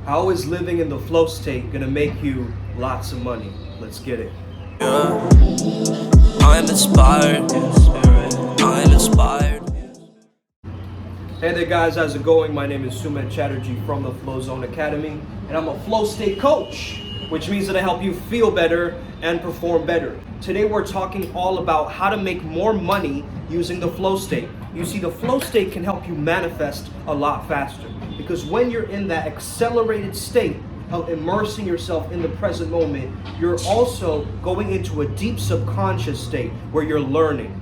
How is living in the flow state gonna make you lots of money? Let's get it. Yeah. I'm inspired. I'm inspired. Hey there guys, how's it going? My name is Sumit Chatterjee from the Flow Zone Academy, and I'm a flow state coach, which means that I help you feel better and perform better. Today we're talking all about how to make more money using the flow state. You see, the flow state can help you manifest a lot faster, because when you're in that accelerated state of immersing yourself in the present moment, you're also going into a deep subconscious state where you're learning,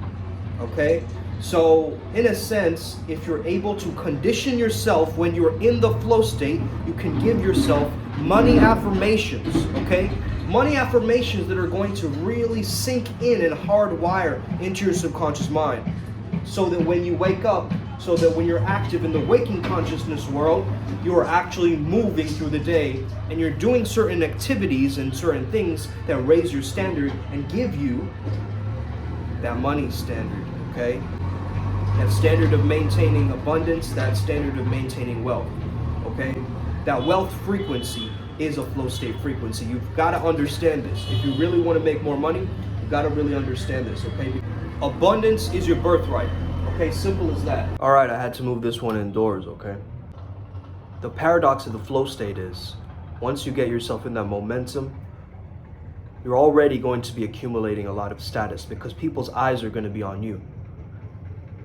okay? So in a sense, if you're able to condition yourself when you're in the flow state, you can give yourself money affirmations, okay? Money affirmations that are going to really sink in and hardwire into your subconscious mind, so that when you wake up, so that when you're active in the waking consciousness world, you are actually moving through the day and you're doing certain activities and certain things that raise your standard and give you that money standard, okay? That standard of maintaining abundance, that standard of maintaining wealth, okay? That wealth frequency is a flow state frequency. You've got to understand this. If you really want to make more money, you've got to really understand this, okay? Abundance is your birthright, okay? Simple as that. All right, I had to move this one indoors, okay? The paradox of the flow state is, once you get yourself in that momentum, you're already going to be accumulating a lot of status because people's eyes are going to be on you.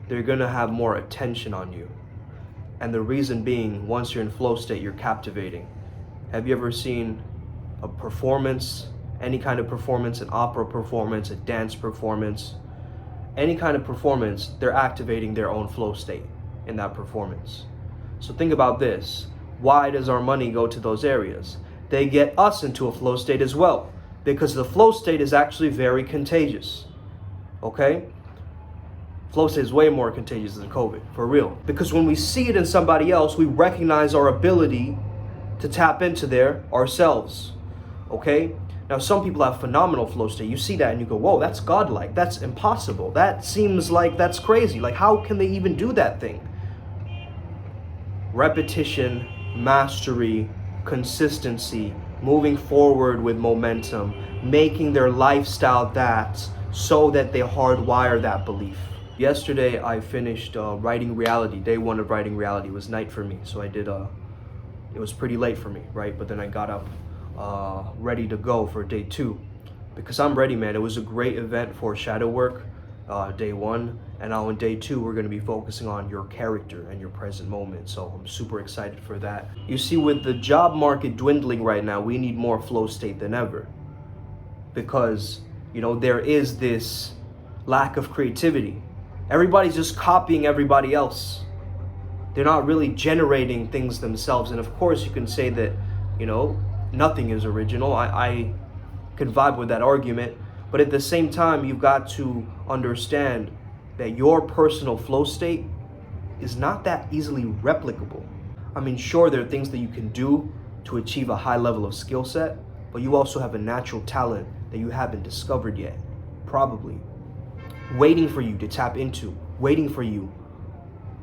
They're going to have more attention on you. And the reason being, once you're in flow state, you're captivating. Have you ever seen a performance, any kind of performance, an opera performance, a dance performance, any kind of performance, they're activating their own flow state in that performance. So think about this. Why does our money go to those areas? They get us into a flow state as well, because the flow state is actually very contagious, okay? Flow state is way more contagious than COVID, for real. Because when we see it in somebody else, we recognize our ability to tap into there ourselves, okay? Now, some people have phenomenal flow state. You see that and you go, whoa, that's godlike. That's impossible. That seems like that's crazy. Like, how can they even do that thing? Repetition, mastery, consistency, moving forward with momentum, making their lifestyle that, so that they hardwire that belief. Yesterday, I finished writing reality. Day one of writing reality. It was night for me. So I did, it was pretty late for me, right? But then I got up ready to go for day two, because I'm ready, man. It was a great event for shadow work, day one, and now in day two we're going to be focusing on your character and your present moment. So I'm super excited for that. You see, with the job market dwindling right now, we need more flow state than ever, because you know there is this lack of creativity. Everybody's just copying everybody else. They're not really generating things themselves. And of course you can say that, you know, nothing is original. I could vibe with that argument, but at the same time, you've got to understand that your personal flow state is not that easily replicable. I mean, sure, there are things that you can do to achieve a high level of skill set, but you also have a natural talent that you haven't discovered yet, probably, waiting for you to tap into, waiting for you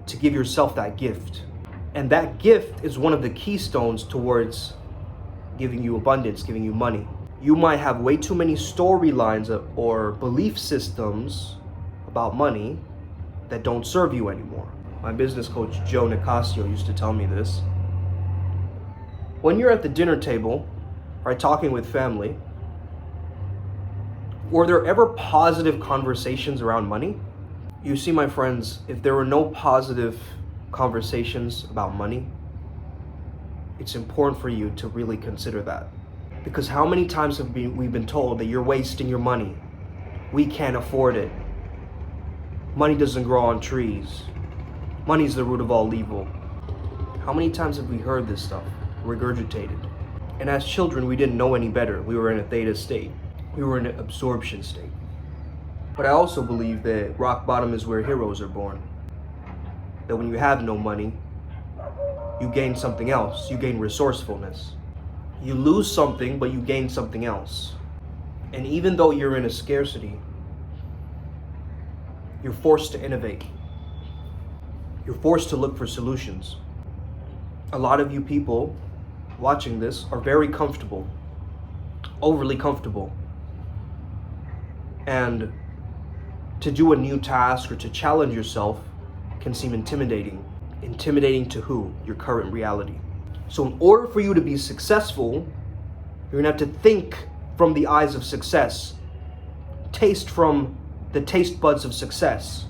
to give yourself that gift. And that gift is one of the keystones towards giving you abundance, giving you money. You might have way too many storylines or belief systems about money that don't serve you anymore. My business coach, Joe Nicasio, used to tell me this. When you're at the dinner table, right, talking with family, were there ever positive conversations around money? You see, my friends, if there were no positive conversations about money, it's important for you to really consider that. Because how many times have we been told that you're wasting your money? We can't afford it. Money doesn't grow on trees. Money's the root of all evil. How many times have we heard this stuff regurgitated? And as children, we didn't know any better. We were in a theta state. We were in an absorption state. But I also believe that rock bottom is where heroes are born. That when you have no money, you gain something else. You gain resourcefulness. You lose something, but you gain something else. And even though you're in a scarcity, you're forced to innovate. You're forced to look for solutions. A lot of you people watching this are very comfortable, overly comfortable. And to do a new task or to challenge yourself can seem intimidating. Intimidating to who? Your current reality. So in order for you to be successful, you're gonna have to think from the eyes of success. Taste from the taste buds of success.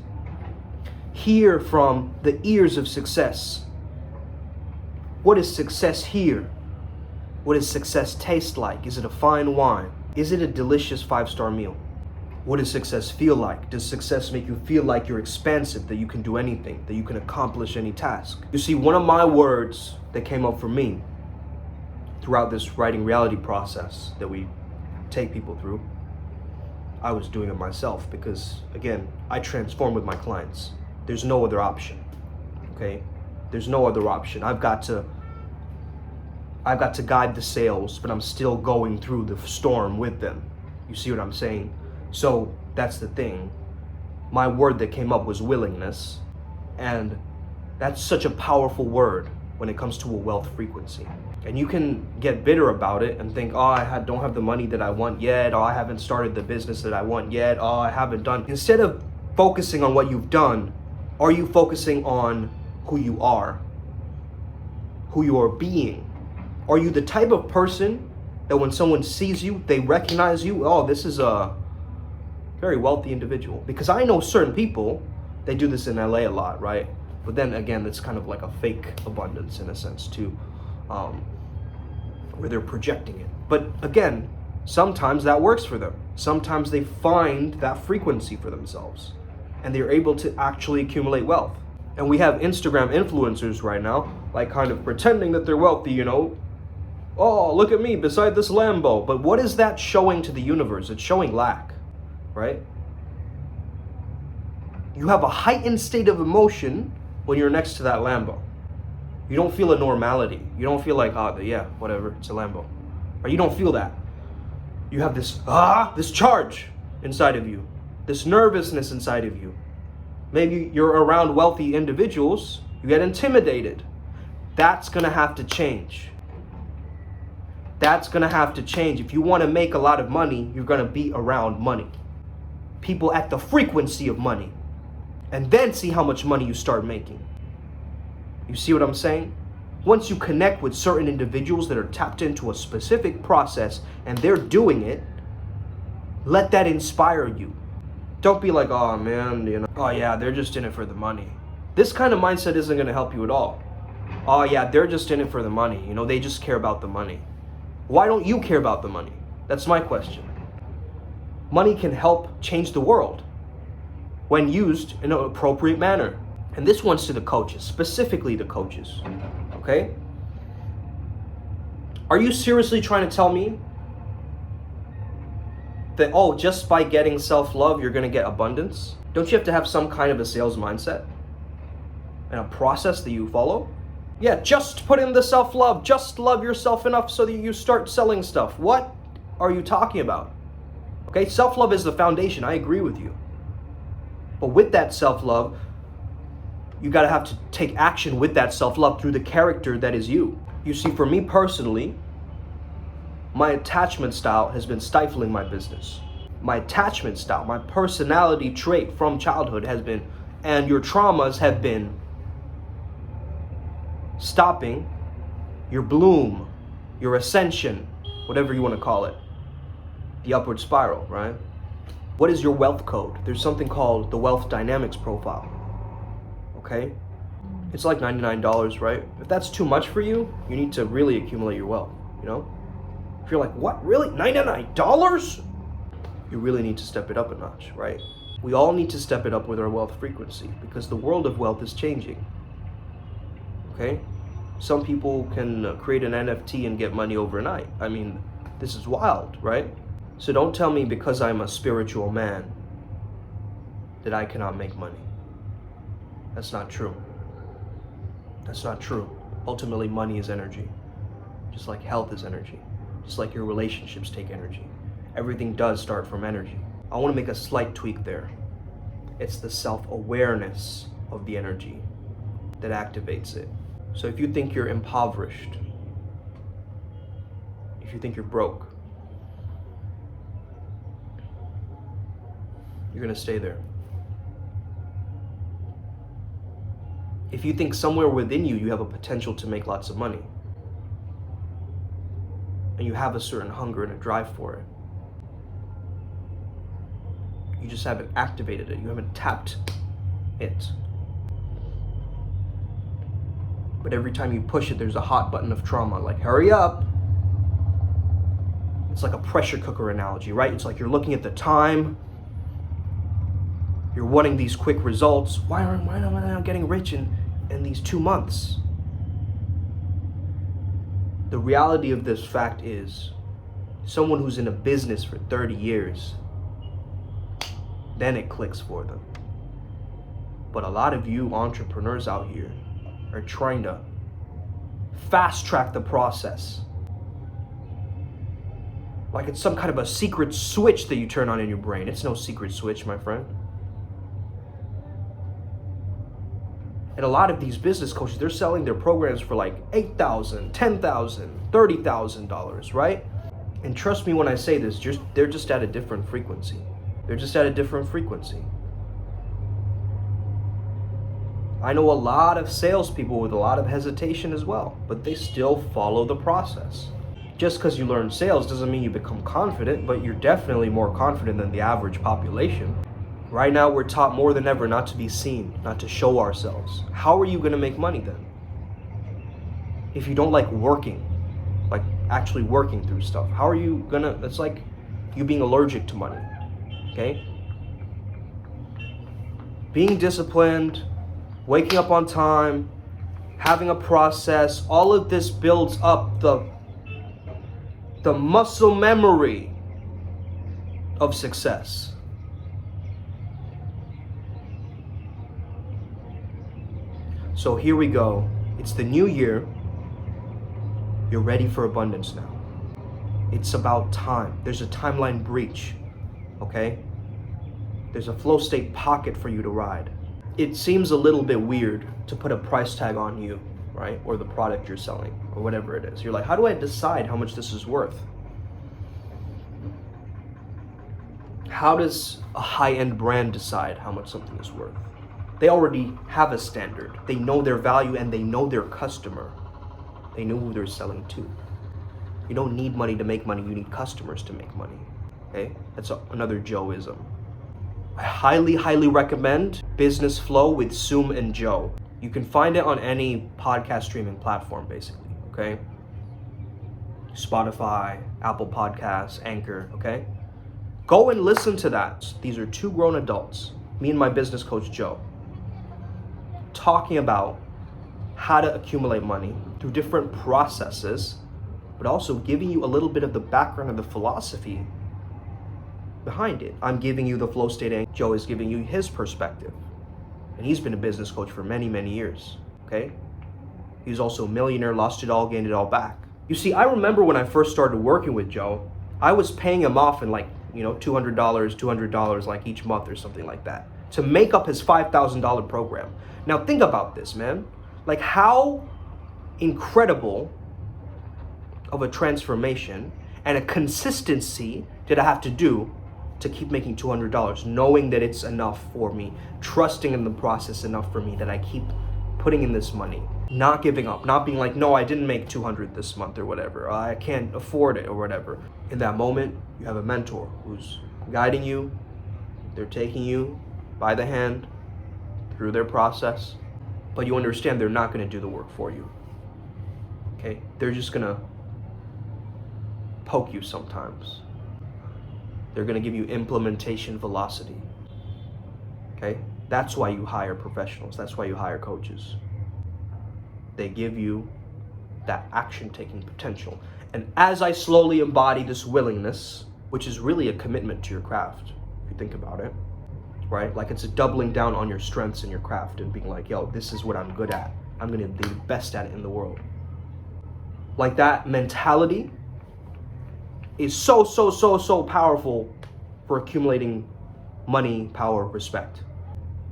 Hear from the ears of success. What is success here? What does success taste like? Is it a fine wine? Is it a delicious 5-star meal? What does success feel like? Does success make you feel like you're expansive, that you can do anything, that you can accomplish any task? You see, one of my words that came up for me throughout this writing reality process that we take people through, I was doing it myself because, again, I transform with my clients. There's no other option, okay? There's no other option. I've got to guide the sails, but I'm still going through the storm with them. You see what I'm saying? So that's the thing. My word that came up was willingness, and that's such a powerful word when it comes to a wealth frequency. And you can get bitter about it and think, oh, I don't have the money that I want yet. Oh, I haven't started the business that I want yet. Oh, I haven't done. Instead of focusing on what you've done, are you focusing on who you are? Who you are being? Are you the type of person that when someone sees you, they recognize you? Oh, this is a very wealthy individual. Because I know certain people, they do this in LA a lot, right? But then again, it's kind of like a fake abundance in a sense too. Where they're projecting it. But again, sometimes that works for them. Sometimes they find that frequency for themselves and they're able to actually accumulate wealth. And we have Instagram influencers right now, like kind of pretending that they're wealthy, you know. Oh, look at me beside this Lambo. But what is that showing to the universe? It's showing lack, right? You have a heightened state of emotion when you're next to that Lambo. You don't feel a normality. You don't feel like, oh, yeah, whatever, it's a Lambo. Or you don't feel that. You have this charge inside of you, this nervousness inside of you. Maybe you're around wealthy individuals, you get intimidated. That's gonna have to change. That's gonna have to change. If you wanna make a lot of money, you're gonna be around money. People at the frequency of money. And then see how much money you start making. You see what I'm saying? Once you connect with certain individuals that are tapped into a specific process and they're doing it, let that inspire you. Don't be like, oh man, you know, oh yeah, they're just in it for the money. This kind of mindset isn't gonna help you at all. Oh yeah, they're just in it for the money. You know, they just care about the money. Why don't you care about the money? That's my question. Money can help change the world when used in an appropriate manner. And this one's to the coaches, specifically the coaches, okay? Are you seriously trying to tell me that, oh, just by getting self-love, you're gonna get abundance? Don't you have to have some kind of a sales mindset and a process that you follow? Yeah, just put in the self-love, just love yourself enough so that you start selling stuff. What are you talking about? Okay, self-love is the foundation, I agree with you. But with that self-love, you gotta have to take action with that self-love through the character that is you. You see, for me personally, my attachment style has been stifling my business. My attachment style, my personality trait from childhood has been, and your traumas have been stopping your bloom, your ascension, whatever you wanna call it. The upward spiral, right? What is your wealth code? There's something called the wealth dynamics profile. Okay? It's like $99, right? If that's too much for you, you need to really accumulate your wealth, you know? If you're like, what, really, $99? You really need to step it up a notch, right? We all need to step it up with our wealth frequency because the world of wealth is changing, okay? Some people can create an NFT and get money overnight. I mean, this is wild, right? So don't tell me because I'm a spiritual man that I cannot make money. That's not true. That's not true. Ultimately, money is energy. Just like health is energy. Just like your relationships take energy. Everything does start from energy. I want to make a slight tweak there. It's the self-awareness of the energy that activates it. So if you think you're impoverished, if you think you're broke, you're gonna stay there. If you think somewhere within you have a potential to make lots of money, and you have a certain hunger and a drive for it, you just haven't activated it, you haven't tapped it. But every time you push it, there's a hot button of trauma, like hurry up. It's like a pressure cooker analogy, right? It's like you're looking at the time, you're wanting these quick results. Why am I not getting rich in these 2 months? The reality of this fact is, someone who's in a business for 30 years, then it clicks for them. But a lot of you entrepreneurs out here are trying to fast track the process. Like it's some kind of a secret switch that you turn on in your brain. It's no secret switch, my friend. And a lot of these business coaches, they're selling their programs for like $8,000, $10,000, $30,000, right? And trust me when I say this, they're just at a different frequency. They're just at a different frequency. I know a lot of salespeople with a lot of hesitation as well, but they still follow the process. Just because you learn sales doesn't mean you become confident, but you're definitely more confident than the average population. Right now, we're taught more than ever not to be seen, not to show ourselves. How are you going to make money then? If you don't like working, like actually working through stuff, how are you going to, it's like you being allergic to money, okay? Being disciplined, waking up on time, having a process, all of this builds up the muscle memory of success. So here we go. It's the new year. You're ready for abundance now. It's about time. There's a timeline breach, okay? There's a flow state pocket for you to ride. It seems a little bit weird to put a price tag on you, right? Or the product you're selling, or whatever it is. You're like, how do I decide how much this is worth? How does a high-end brand decide how much something is worth? They already have a standard. They know their value and they know their customer. They know who they're selling to. You don't need money to make money. You need customers to make money. Okay? That's another Joeism. I highly, highly recommend Business Flow with Soom and Joe. You can find it on any podcast streaming platform, basically. Okay? Spotify, Apple Podcasts, Anchor. Okay? Go and listen to that. These are two grown adults, me and my business coach, Joe, talking about how to accumulate money through different processes, but also giving you a little bit of the background of the philosophy behind it. I'm giving you the flow state, and Joe is giving you his perspective. And he's been a business coach for many, many years, okay? He's also a millionaire, lost it all, gained it all back. You see, I remember when I first started working with Joe, I was paying him off in like, $200 like each month or something like that to make up his $5,000 program. Now think about this, man. Like how incredible of a transformation and a consistency did I have to do to keep making $200, knowing that it's enough for me, trusting in the process enough for me that I keep putting in this money, not giving up, not being like, no, I didn't make 200 this month or whatever, I can't afford it or whatever. In that moment, you have a mentor who's guiding you. They're taking you by the hand through their process, but you understand they're not going to do the work for you. Okay? They're just going to poke you sometimes. They're going to give you implementation velocity. Okay? That's why you hire professionals. That's why you hire coaches. They give you that action-taking potential. And as I slowly embody this willingness, which is really a commitment to your craft, if you think about it, right? Like it's a doubling down on your strengths in your craft and being like, yo, this is what I'm good at. I'm going to be the best at it in the world. Like that mentality is so powerful for accumulating money, power, respect.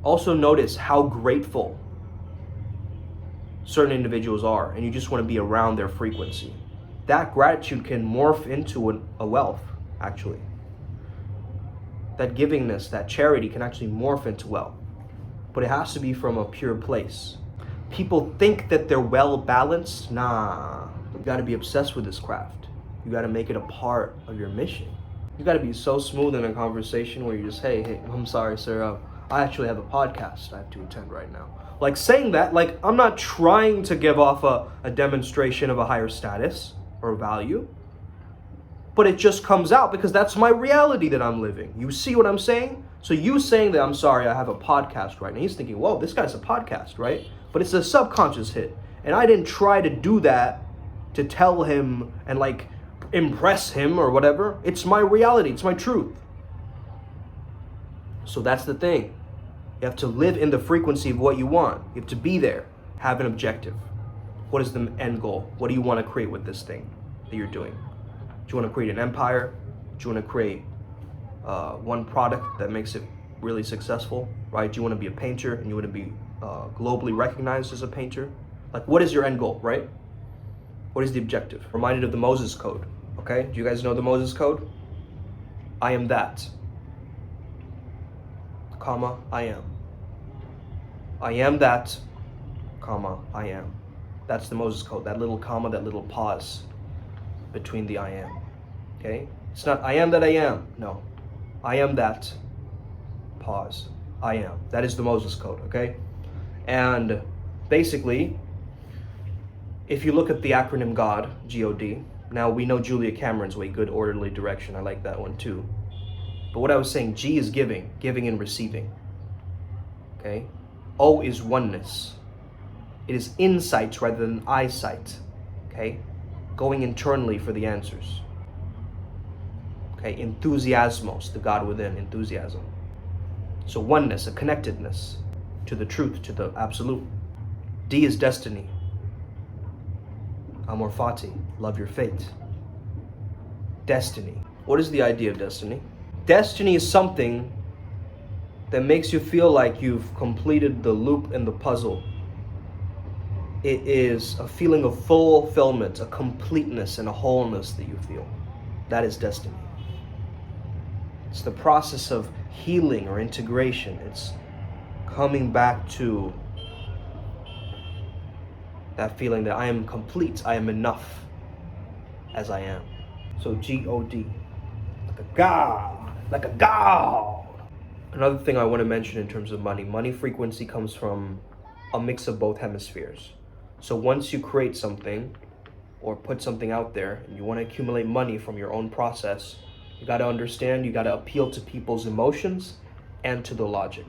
Also notice how grateful certain individuals are, and you just want to be around their frequency. that gratitude can morph into a wealth, actually. That givingness, that charity can actually morph into wealth. But it has to be from a pure place. People think that they're well balanced. Nah, you gotta be obsessed with this craft. You gotta make it a part of your mission. You gotta be so smooth in a conversation where you just, hey, I'm sorry, sir, I actually have a podcast I have to attend right now. Like saying that, like I'm not trying to give off a demonstration of a higher status or value, but it just comes out because that's my reality that I'm living. You see what I'm saying? So you saying that, I'm sorry, I have a podcast right now. He's thinking, whoa, this guy's a podcast, right? But it's a subconscious hit. And I didn't try to do that to tell him and like impress him or whatever. It's my reality. It's my truth. So that's the thing. You have to live in the frequency of what you want. You have to be there. Have an objective. What is the end goal? What do you want to create with this thing that you're doing? Do you want to create an empire? Do you want to create one product that makes it really successful, right? Do you want to be a painter and you want to be globally recognized as a painter? Like, what is your end goal, right? What is the objective? Reminded of the Moses Code, okay? Do you guys know the Moses Code? I am that, comma, I am. I am that, comma, I am. That's the Moses Code, that little comma, that little pause between the I am, okay? It's not I am that I am, no. I am that, pause, I am. That is the Moses Code, okay? And basically, if you look at the acronym GOD, G-O-D, now we know Julia Cameron's way, good orderly direction, I like that one too. But what I was saying, G is giving and receiving, okay? O is oneness. It is insight rather than eyesight, okay? Going internally for the answers. Okay, enthusiasmos, the God within, enthusiasm. So oneness, a connectedness to the truth, to the absolute. D is destiny. Amor fati, love your fate. Destiny. What is the idea of destiny? Destiny is something that makes you feel like you've completed the loop in the puzzle. It is a feeling of fulfillment, a completeness and a wholeness that you feel. That is destiny. It's the process of healing or integration. It's coming back to that feeling that I am complete, I am enough as I am. So G-O-D, like a God, like a God. Another thing I want to mention in terms of money, money frequency comes from a mix of both hemispheres. So once you create something or put something out there and you want to accumulate money from your own process, you got to understand, you got to appeal to people's emotions and to the logic.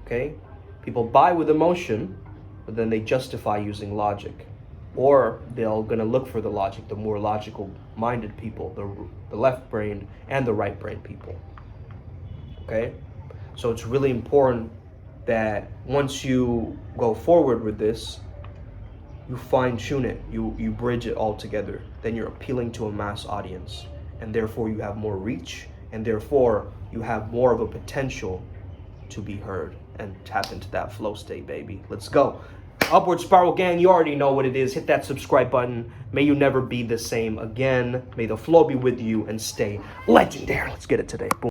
Okay? People buy with emotion, but then they justify using logic. Or they're going to look for the logic, the more logical minded people, the left brained and the right brained people. Okay? So it's really important that once you go forward with this, you fine tune it, you bridge it all together. Then you're appealing to a mass audience, and therefore you have more reach, and therefore you have more of a potential to be heard and tap into that flow state, baby. Let's go. Upward Spiral Gang, you already know what it is. Hit that subscribe button. May you never be the same again. May the flow be with you and stay legendary. Let's get it today. Boom.